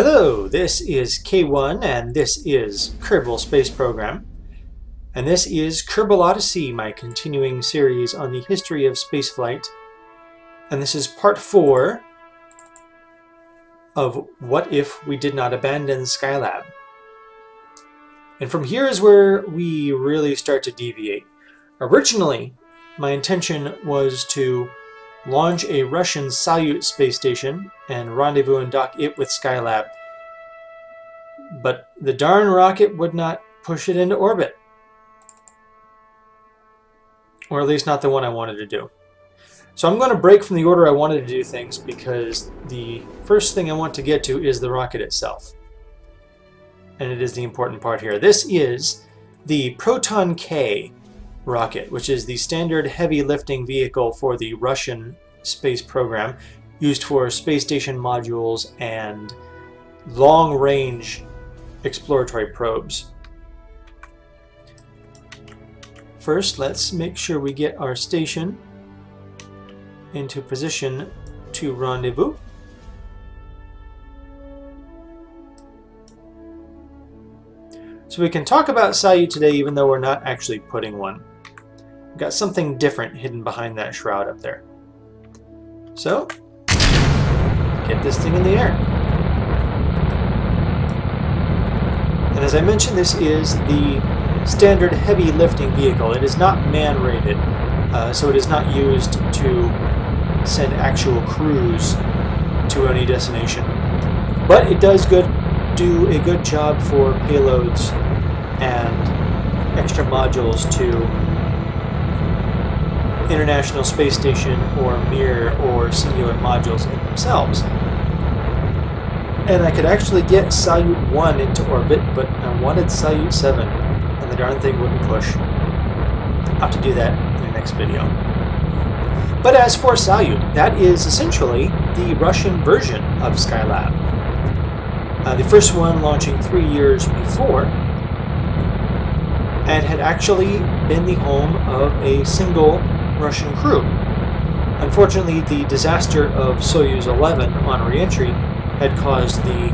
Hello, this is K1 and this is Kerbal Space Program. And this is KerbalOdyssey, my continuing series on the history of spaceflight. And this is part 4 of What If We Did Not Abandon Skylab. And from here is where we really start to deviate. Originally, my intention was to launch a Russian Salyut space station and rendezvous and dock it with Skylab. But the darn rocket would not push it into orbit. Or at least not the one I wanted to do. So I'm going to break from the order I wanted to do things because the first thing I want to get to is the rocket itself. And it is the important part here. This is the Proton-K rocket, which is the standard heavy lifting vehicle for the Russian space program, used for space station modules and long-range exploratory probes. First, let's make sure we get our station into position to rendezvous. So we can talk about Salyut today even though we're not actually putting one. We've got something different hidden behind that shroud up there. So, get this thing in the air. And as I mentioned, this is the standard heavy lifting vehicle. It is not man-rated, so it is not used to send actual crews to any destination. But it does do a good job for payloads and extra modules to International Space Station or Mir or singular modules in themselves. And I could actually get Salyut 1 into orbit, but I wanted Salyut 7, and the darn thing wouldn't push. I'll have to do that in the next video. But as for Salyut, that is essentially the Russian version of Skylab. The first one launching 3 years before, and had actually been the home of a single Russian crew. Unfortunately, the disaster of Soyuz 11 on re-entry had caused the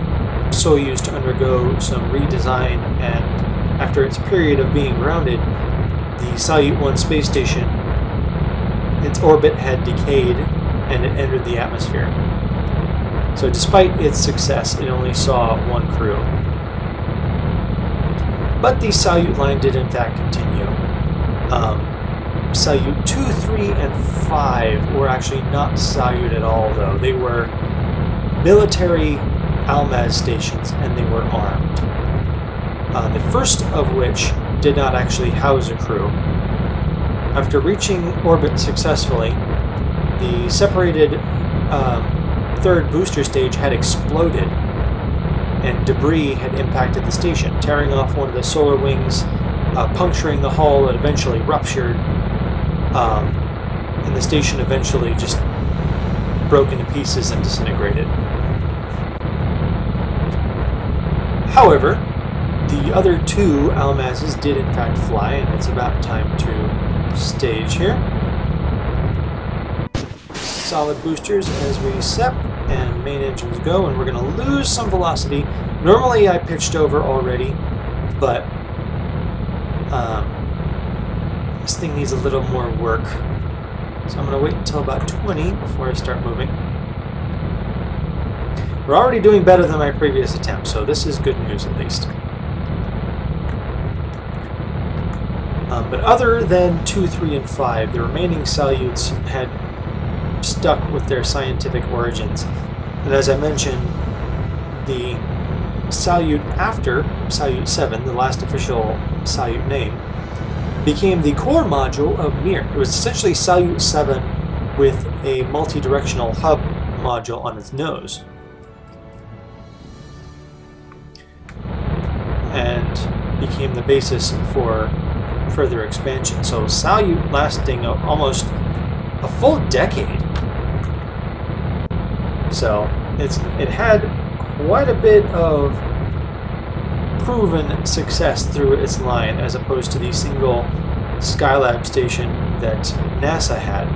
Soyuz to undergo some redesign, and after its period of being grounded, the Salyut 1 space station, its orbit had decayed and it entered the atmosphere. So despite its success, it only saw one crew. But the Salyut line did in fact continue. Salyut 2, 3, and 5 were actually not Salyut at all, though. They were military Almaz stations, and they were armed. The first of which did not actually house a crew. After reaching orbit successfully, the separated third booster stage had exploded, and debris had impacted the station, tearing off one of the solar wings, puncturing the hull. It eventually ruptured, and the station eventually just broke into pieces and disintegrated. However, the other 2 Almazes did in fact fly, and it's about time to stage here. Solid boosters as we SEP, and main engines go, and we're going to lose some velocity. Normally I pitched over already, but this thing needs a little more work. So I'm going to wait until about 20 before I start moving. We're already doing better than my previous attempt, so this is good news at least. But other than 2, 3, and 5, the remaining Salyuts had stuck with their scientific origins. And as I mentioned, the Salyut after Salyut 7, the last official Salyut name, became the core module of Mir. It was essentially Salyut 7 with a multi-directional hub module on its nose. And became the basis for further expansion. So Salyut lasting almost a full decade. So it had quite a bit of proven success through its line, as opposed to the single Skylab station that NASA had.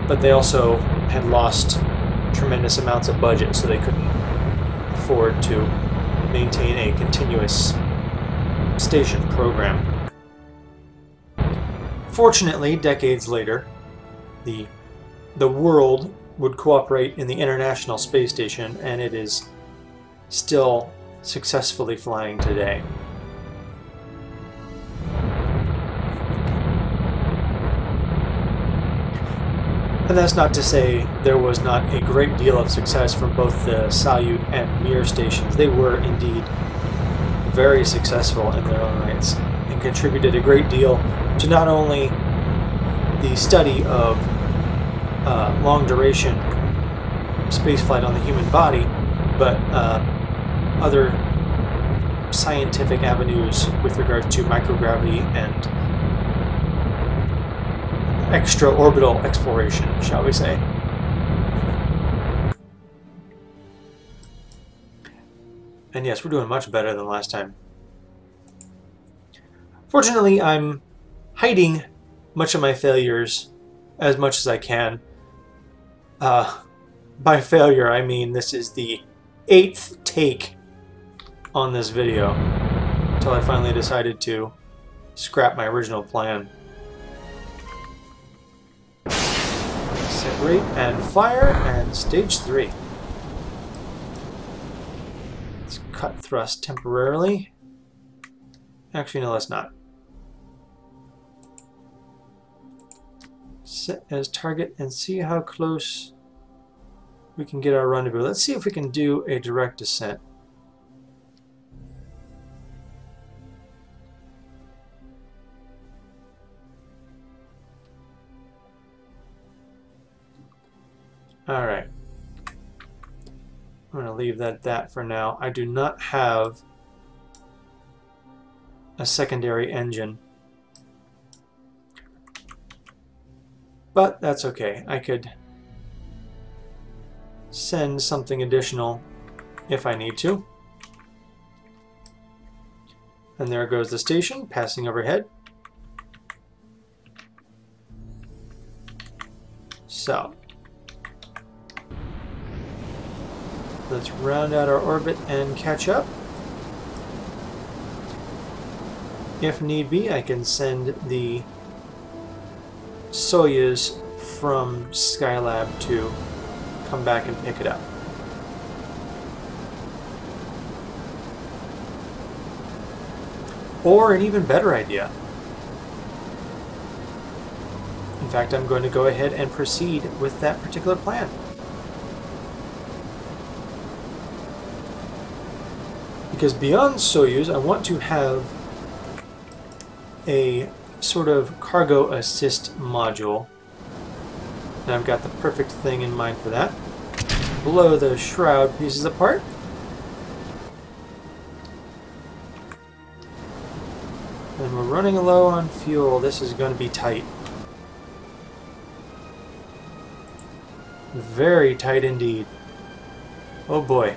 But they also had lost tremendous amounts of budget, so they couldn't afford to maintain a continuous station program. Fortunately, decades later, the world would cooperate in the International Space Station, and it is still successfully flying today. And that's not to say there was not a great deal of success from both the Salyut and Mir stations. They were indeed very successful in their own rights and contributed a great deal to not only the study of long-duration spaceflight on the human body, but other scientific avenues with regard to microgravity and extra-orbital exploration, shall we say. And yes, we're doing much better than last time. Fortunately, I'm hiding much of my failures as much as I can. By failure, I mean this is the 8th take on this video, until I finally decided to scrap my original plan. Separate and fire, and stage 3. Let's cut thrust temporarily. Actually, no, let's not. Set as target and see how close we can get our rendezvous. Let's see if we can do a direct descent. Alright. I'm going to leave that at that for now. I do not have a secondary engine, but that's okay. I could send something additional if I need to. And there goes the station passing overhead. So let's round out our orbit and catch up. If need be, I can send the Soyuz from Skylab to come back and pick it up. Or an even better idea. In fact, I'm going to go ahead and proceed with that particular plan. Because beyond Soyuz, I want to have a sort of cargo assist module. And I've got the perfect thing in mind for that. Blow the shroud pieces apart. And we're running low on fuel. This is going to be tight. Very tight indeed. Oh boy.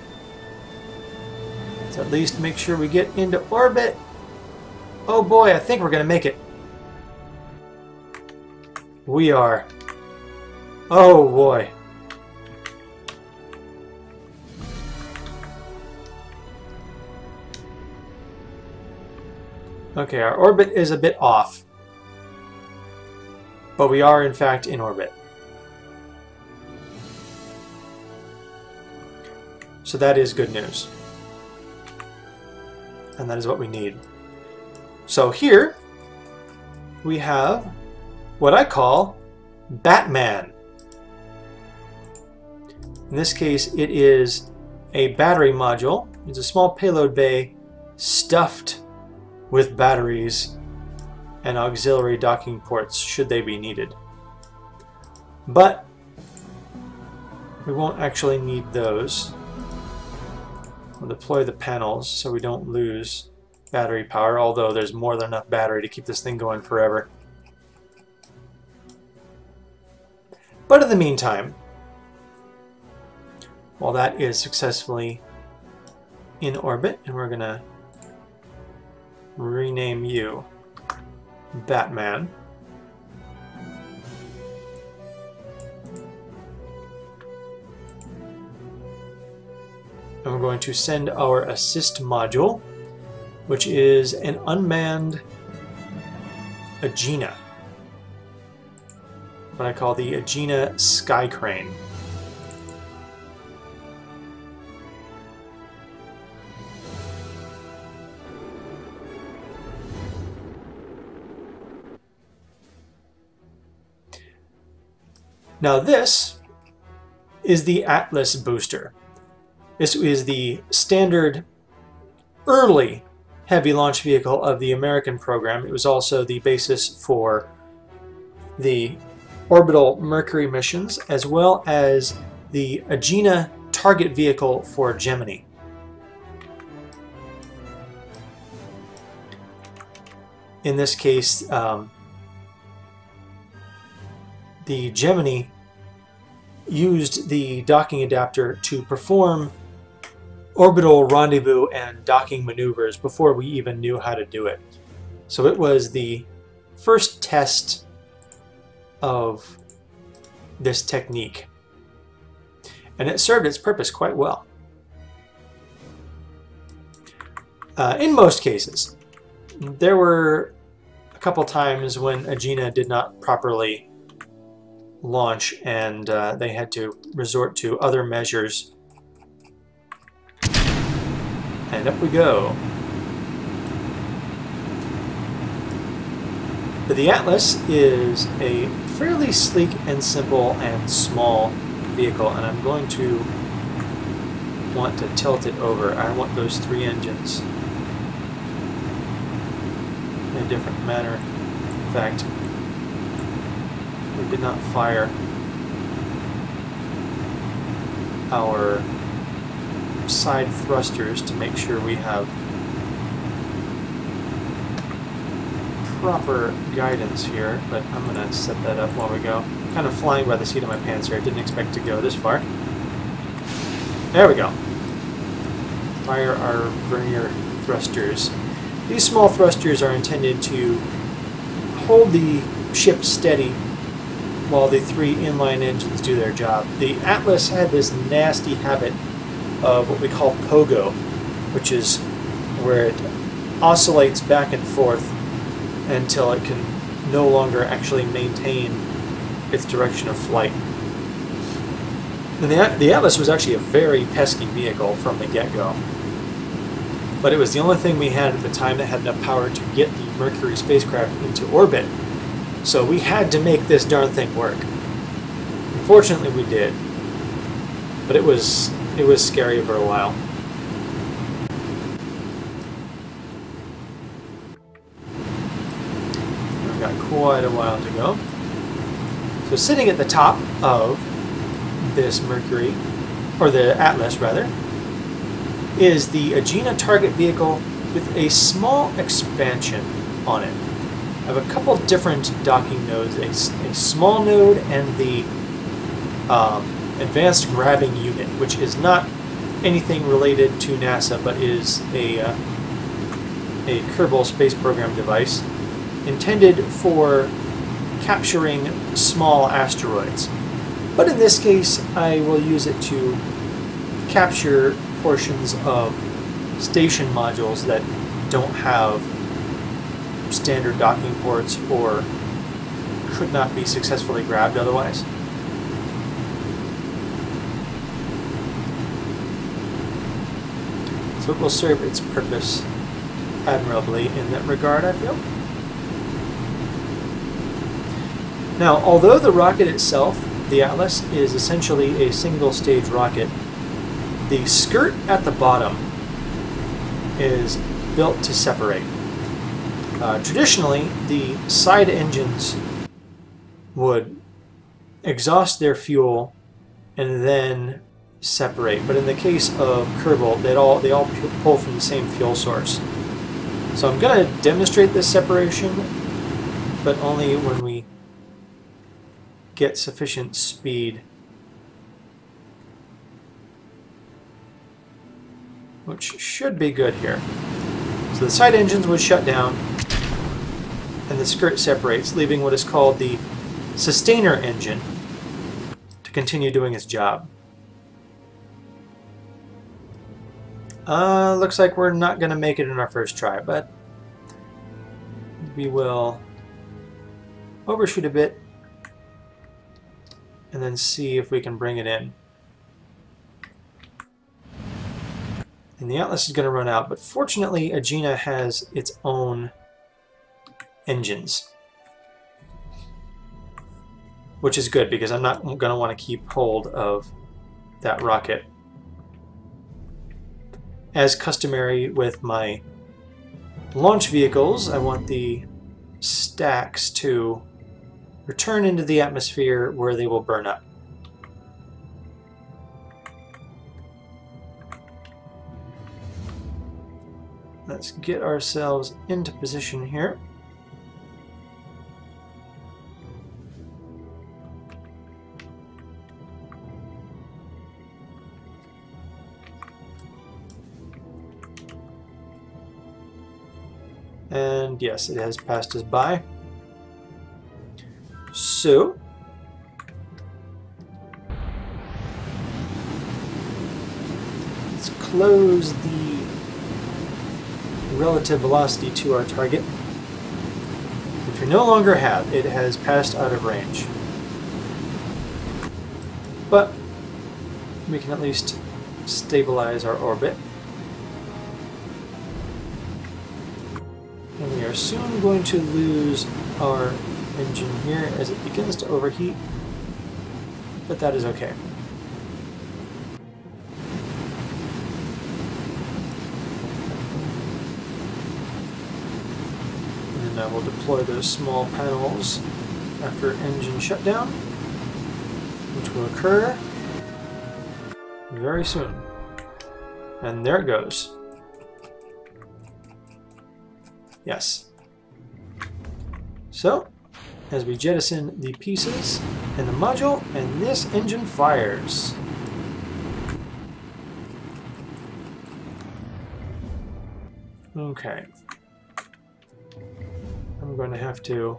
Let's at least make sure we get into orbit. Oh boy, I think we're going to make it. We are. Oh boy. Okay, our orbit is a bit off, but we are in fact in orbit. So that is good news. And that is what we need. So here we have what I call Batman. In this case, it is a battery module. It's a small payload bay stuffed with batteries and auxiliary docking ports should they be needed. But we won't actually need those. We'll deploy the panels so we don't lose battery power, although there's more than enough battery to keep this thing going forever. But in the meantime, while that is successfully in orbit, and we're gonna rename you Batman. And we're going to send our assist module, which is an unmanned Agena. What I call the Agena Sky Crane. Now this is the Atlas booster. This is the standard early heavy launch vehicle of the American program. It was also the basis for the orbital Mercury missions, as well as the Agena target vehicle for Gemini. In this case, the Gemini used the docking adapter to perform orbital rendezvous and docking maneuvers before we even knew how to do it. So it was the first test of this technique, and it served its purpose quite well. In most cases, there were a couple times when Agena did not properly launch, and they had to resort to other measures. And up we go. But the Atlas is a fairly sleek and simple and small vehicle, and I'm going to want to tilt it over. I want those 3 engines in a different manner. In fact, we did not fire our side thrusters to make sure we have proper guidance here, but I'm going to set that up while we go. Kind of flying by the seat of my pants here. I didn't expect to go this far. There we go. Fire our vernier thrusters. These small thrusters are intended to hold the ship steady while the 3 inline engines do their job. The Atlas had this nasty habit of what we call pogo, which is where it oscillates back and forth until it can no longer actually maintain its direction of flight. And the Atlas was actually a very pesky vehicle from the get-go, but it was the only thing we had at the time that had enough power to get the Mercury spacecraft into orbit, so we had to make this darn thing work. Unfortunately we did, but it was scary for a while. We've got quite a while to go. So sitting at the top of this Mercury, or the Atlas rather, is the Agena target vehicle with a small expansion on it. I have a couple different docking nodes, a small node and the advanced grabbing unit, which is not anything related to NASA, but is a Kerbal Space Program device intended for capturing small asteroids. But in this case, I will use it to capture portions of station modules that don't have standard docking ports or could not be successfully grabbed otherwise. So it will serve its purpose admirably in that regard, I feel. Now, although the rocket itself, the Atlas, is essentially a single-stage rocket, the skirt at the bottom is built to separate. Traditionally, the side engines would exhaust their fuel and then separate, but in the case of Kerbal, they all pull from the same fuel source. So I'm going to demonstrate this separation, but only when we get sufficient speed, which should be good here. So the side engines would shut down and the skirt separates, leaving what is called the sustainer engine to continue doing its job. Looks like we're not going to make it in our first try, but we will overshoot a bit and then see if we can bring it in. And the Atlas is going to run out, but fortunately Agena has its own engines, which is good because I'm not going to want to keep hold of that rocket. As customary with my launch vehicles, I want the stacks to return into the atmosphere where they will burn up. Let's get ourselves into position here. And yes, it has passed us by. So, let's close the relative velocity to our target, which we no longer have. It has passed out of range. But we can at least stabilize our orbit. And we are soon going to lose our engine here as it begins to overheat, but that is okay. And then I will deploy those small panels after engine shutdown, which will occur very soon. And there it goes. Yes. So, as we jettison the pieces and the module, and this engine fires. Okay. I'm going to have to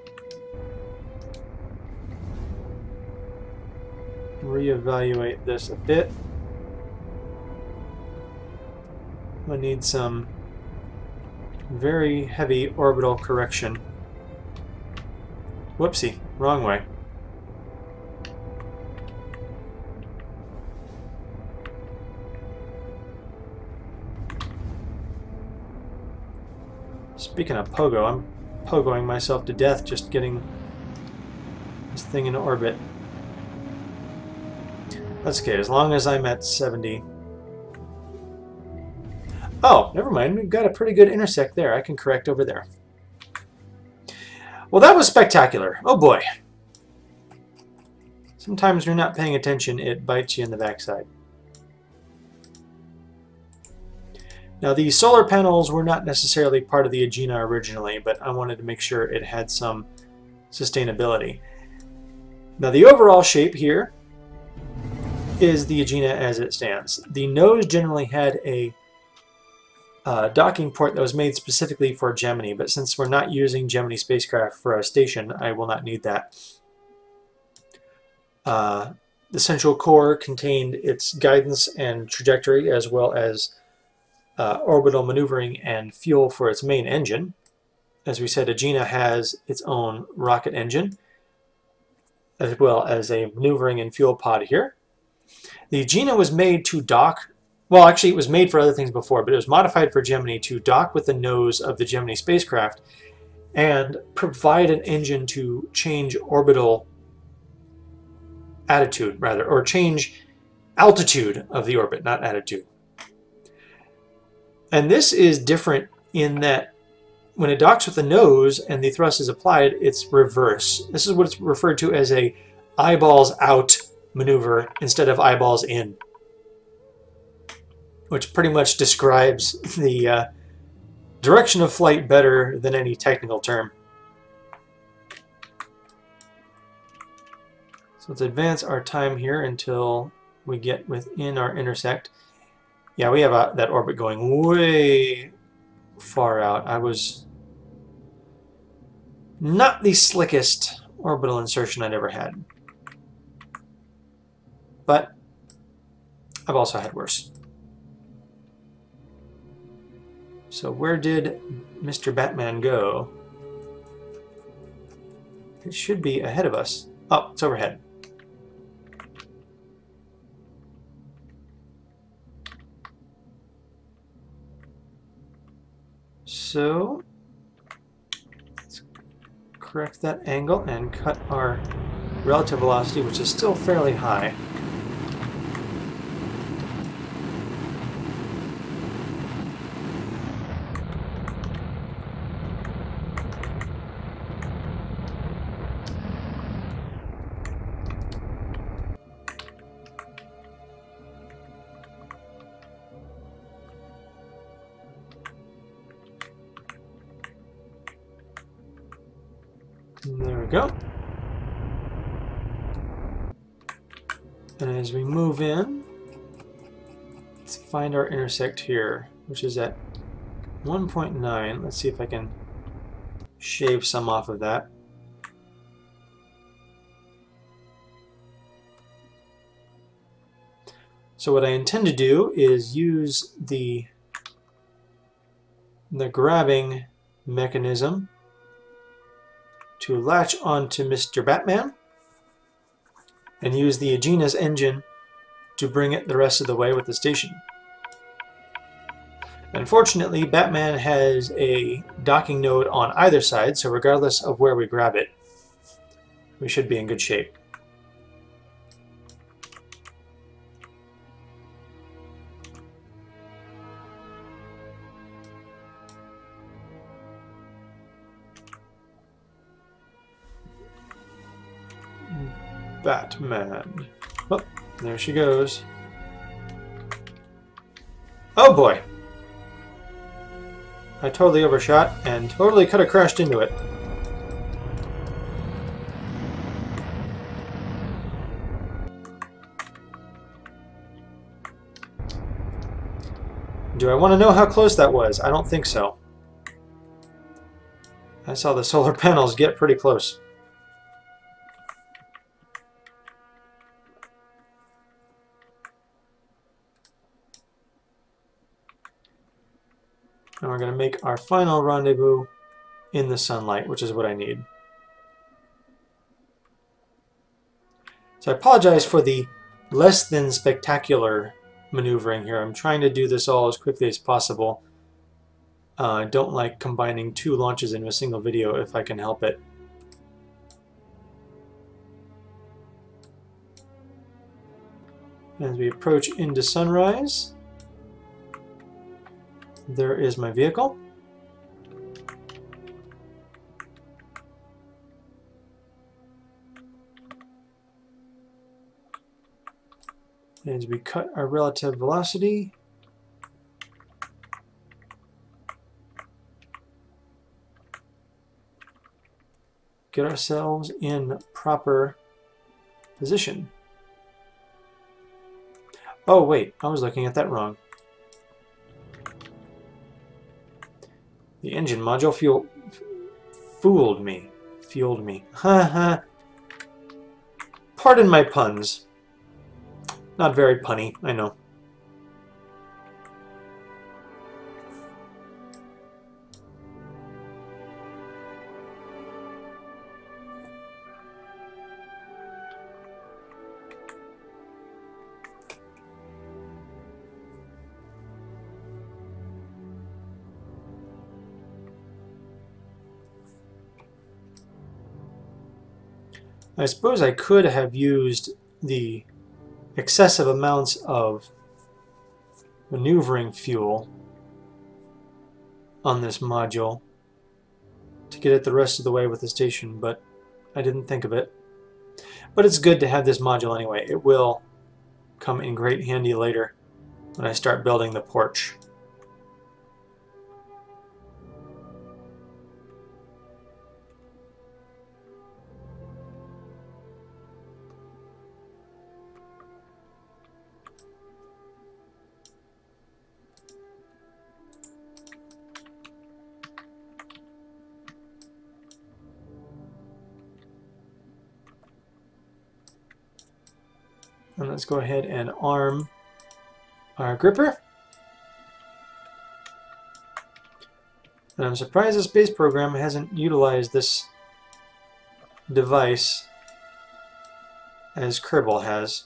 reevaluate this a bit. I need some very heavy orbital correction. Whoopsie, wrong way. Speaking of pogo, I'm pogoing myself to death just getting this thing in orbit. That's okay, as long as I'm at 70. Oh, never mind. We've got a pretty good intersect there. I can correct over there. Well, that was spectacular. Oh boy. Sometimes when you're not paying attention, it bites you in the backside. Now, the solar panels were not necessarily part of the Agena originally, but I wanted to make sure it had some sustainability. Now, the overall shape here is the Agena as it stands. The nose generally had a docking port that was made specifically for Gemini, but since we're not using Gemini spacecraft for our station, I will not need that. The central core contained its guidance and trajectory, as well as orbital maneuvering and fuel for its main engine. As we said, Agena has its own rocket engine, as well as a maneuvering and fuel pod here. The Agena was made to dock. Well, actually, it was made for other things before, but it was modified for Gemini to dock with the nose of the Gemini spacecraft and provide an engine to change orbital attitude, rather, or change altitude of the orbit, not attitude. And this is different in that when it docks with the nose and the thrust is applied, it's reverse. This is what it's referred to as a eyeballs out maneuver instead of eyeballs in, which pretty much describes the direction of flight better than any technical term. So let's advance our time here until we get within our intersect. Yeah, we have that orbit going way far out. I was not the slickest orbital insertion I'd ever had, but I've also had worse. So where did Mr. Batman go? It should be ahead of us. Oh, it's overhead. So let's correct that angle and cut our relative velocity, which is still fairly high. There we go. And as we move in, let's find our intersect here, which is at 1.9. Let's see if I can shave some off of that. So what I intend to do is use the grabbing mechanism to latch onto Mr. Batman and use the Agena's engine to bring it the rest of the way with the station. Unfortunately, Batman has a docking node on either side, so regardless of where we grab it, we should be in good shape. Batman. Oh, there she goes. Oh boy! I totally overshot and totally could have crashed into it. Do I want to know how close that was? I don't think so. I saw the solar panels get pretty close. And we're going to make our final rendezvous in the sunlight, which is what I need. So I apologize for the less than spectacular maneuvering here. I'm trying to do this all as quickly as possible. I don't like combining two launches into a single video if I can help it. As we approach into sunrise, there is my vehicle. As we cut our relative velocity, get ourselves in proper position. Oh wait, I was looking at that wrong. The engine module fooled me. Fueled me. Haha. Pardon my puns. Not very punny, I know. I suppose I could have used the excessive amounts of maneuvering fuel on this module to get it the rest of the way with the station, but I didn't think of it. But it's good to have this module anyway. It will come in great handy later when I start building the porch. And let's go ahead and arm our gripper. And I'm surprised the space program hasn't utilized this device as Kerbal has.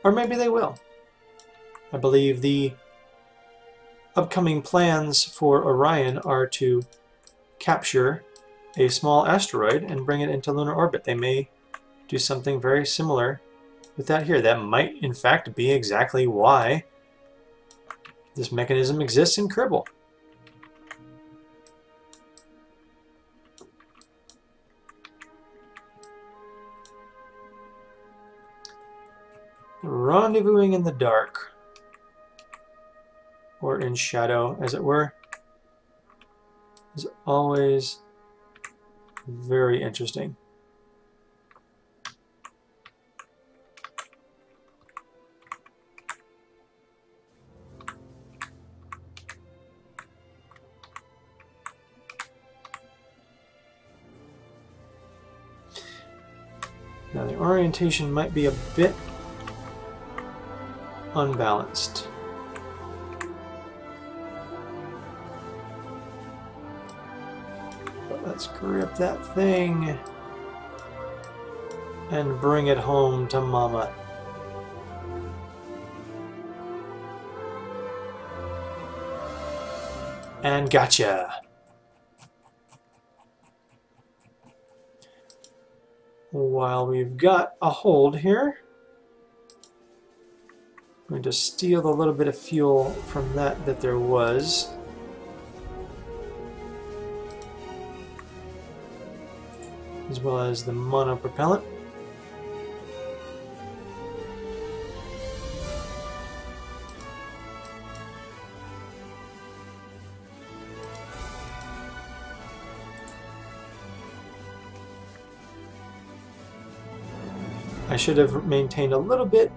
Or maybe they will. I believe the upcoming plans for Orion are to capture a small asteroid and bring it into lunar orbit. They may do something very similar with that here. That might, in fact, be exactly why this mechanism exists in Kerbal. Rendezvousing in the dark, or in shadow, as it were, is always very interesting. Now the orientation might be a bit unbalanced. But let's grip that thing and bring it home to Mama. And gotcha! While we've got a hold here, I'm going to steal a little bit of fuel from that there was. As well as the monopropellant. I should have maintained a little bit,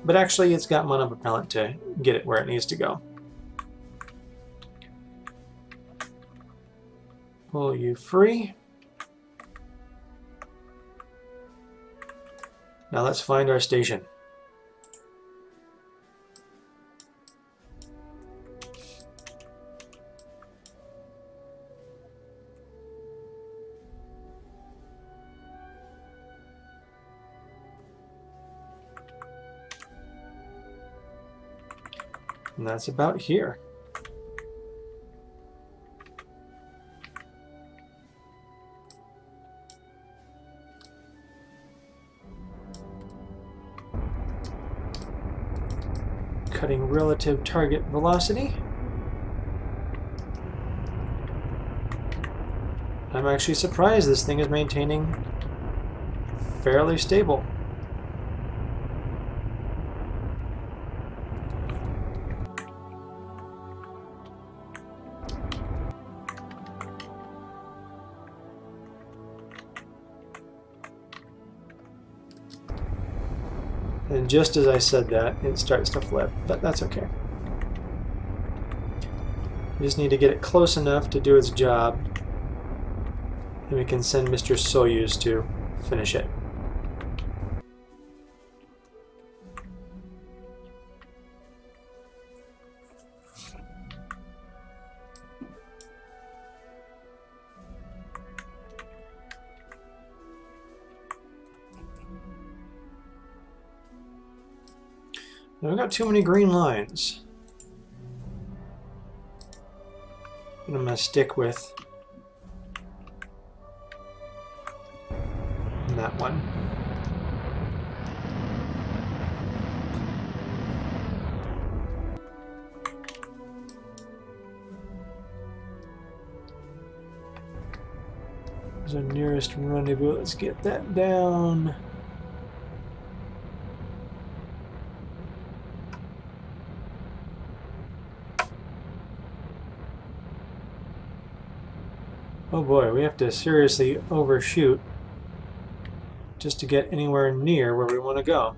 but actually it's got monopropellant to get it where it needs to go. Pull you free. Now let's find our station. And that's about here. Cutting relative target velocity. I'm actually surprised this thing is maintaining fairly stable. And just as I said that, it starts to flip, but that's okay. We just need to get it close enough to do its job, and we can send Mr. Soyuz to finish it. I've got too many green lines. I'm going to stick with that one. There's our nearest rendezvous. Let's get that down. Oh boy, we have to seriously overshoot just to get anywhere near where we want to go.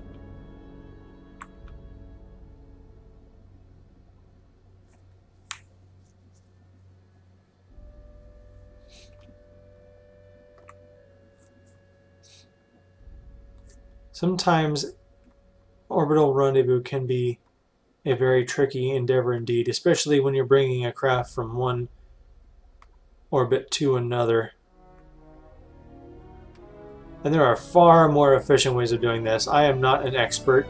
Sometimes orbital rendezvous can be a very tricky endeavor indeed, especially when you're bringing a craft from one orbit to another. And there are far more efficient ways of doing this. I am not an expert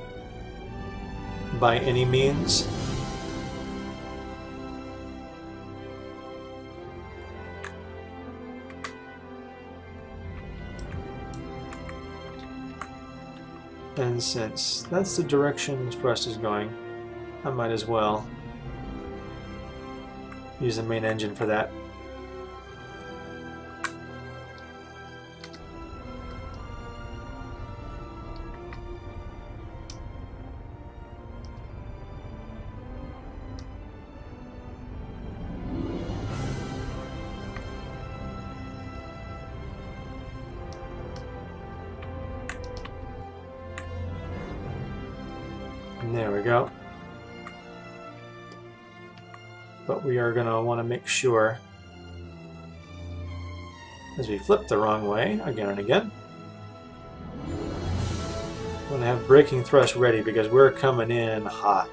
by any means. And since that's the direction thrust is going, I might as well use the main engine for that. There we go. But we are going to want to make sure, as we flip the wrong way again and again, we're going to have braking thrust ready because we're coming in hot.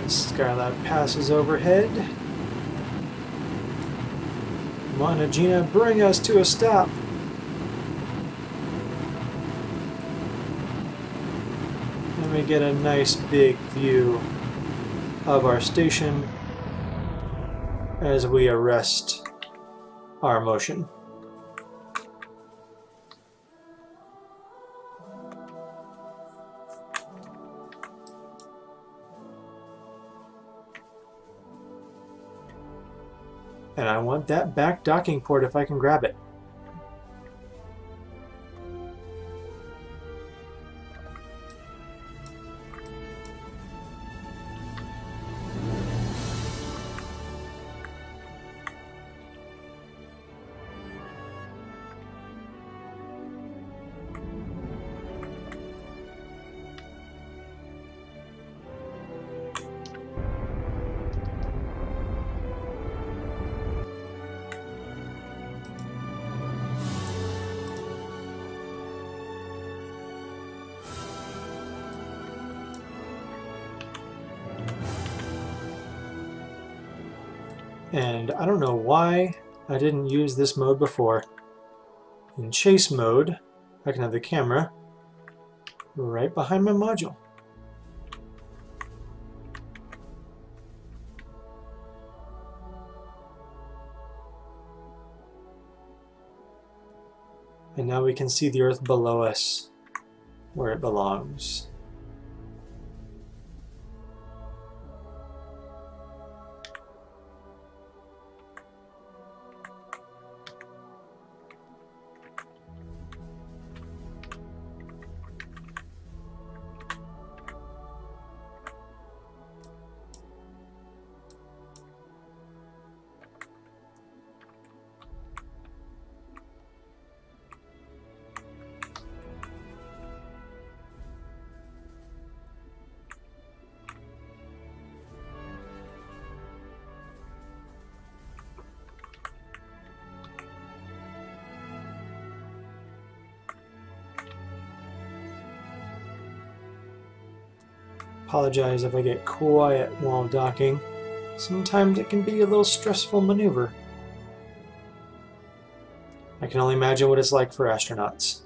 Skylab passes overhead. Come on, Agena, bring us to a stop. And we get a nice big view of our station as we arrest our motion. And I want that back docking port if I can grab it. And I don't know why I didn't use this mode before. In chase mode, I can have the camera right behind my module. And now we can see the Earth below us, where it belongs. Apologize if I get quiet while docking. Sometimes it can be a little stressful maneuver. I can only imagine what it's like for astronauts.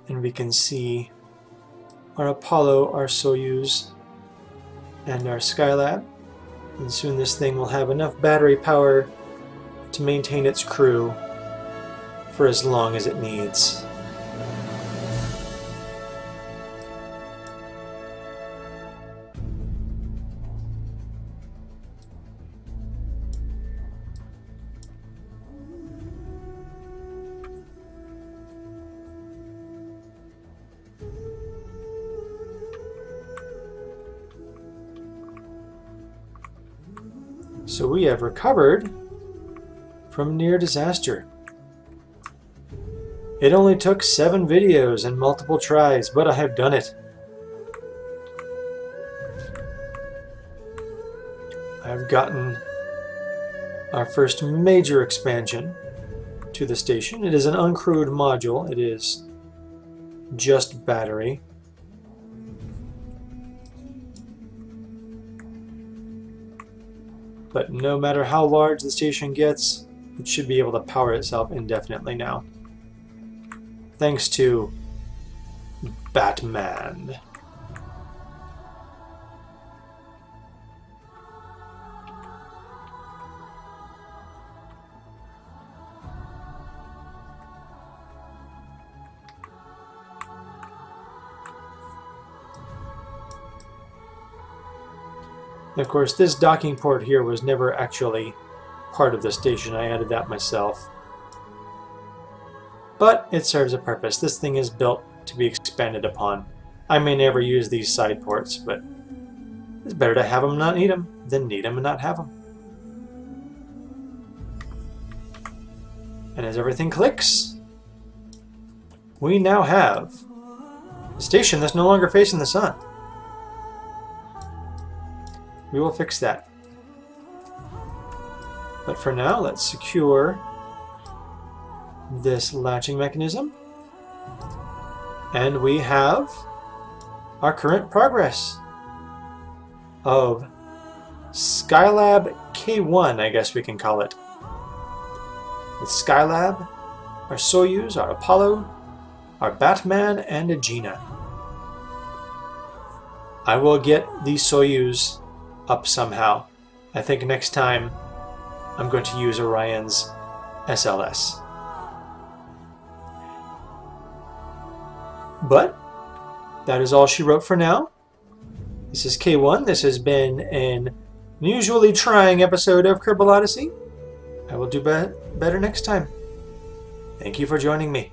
And we can see our Apollo, our Soyuz, and our Skylab. And soon this thing will have enough battery power to maintain its crew for as long as it needs. So we have recovered from near disaster. It only took 7 videos and multiple tries, but I have done it. I've gotten our first major expansion to the station. It is an uncrewed module. It is just battery. But no matter how large the station gets, it should be able to power itself indefinitely now. Thanks to Batman. Of course, this docking port here was never actually part of the station. I added that myself. But it serves a purpose. This thing is built to be expanded upon. I may never use these side ports, but it's better to have them and not need them than need them and not have them. And as everything clicks, we now have a station that's no longer facing the sun. We will fix that. But for now, let's secure this latching mechanism. And we have our current progress of Skylab K1, I guess we can call it. With Skylab, our Soyuz, our Apollo, our Batman, and Agena. I will get the Soyuz up somehow. I think next time I'm going to use Orion's SLS. But that is all she wrote for now. This is K1. This has been an unusually trying episode of KerbalOdyssey. I will do better next time. Thank you for joining me.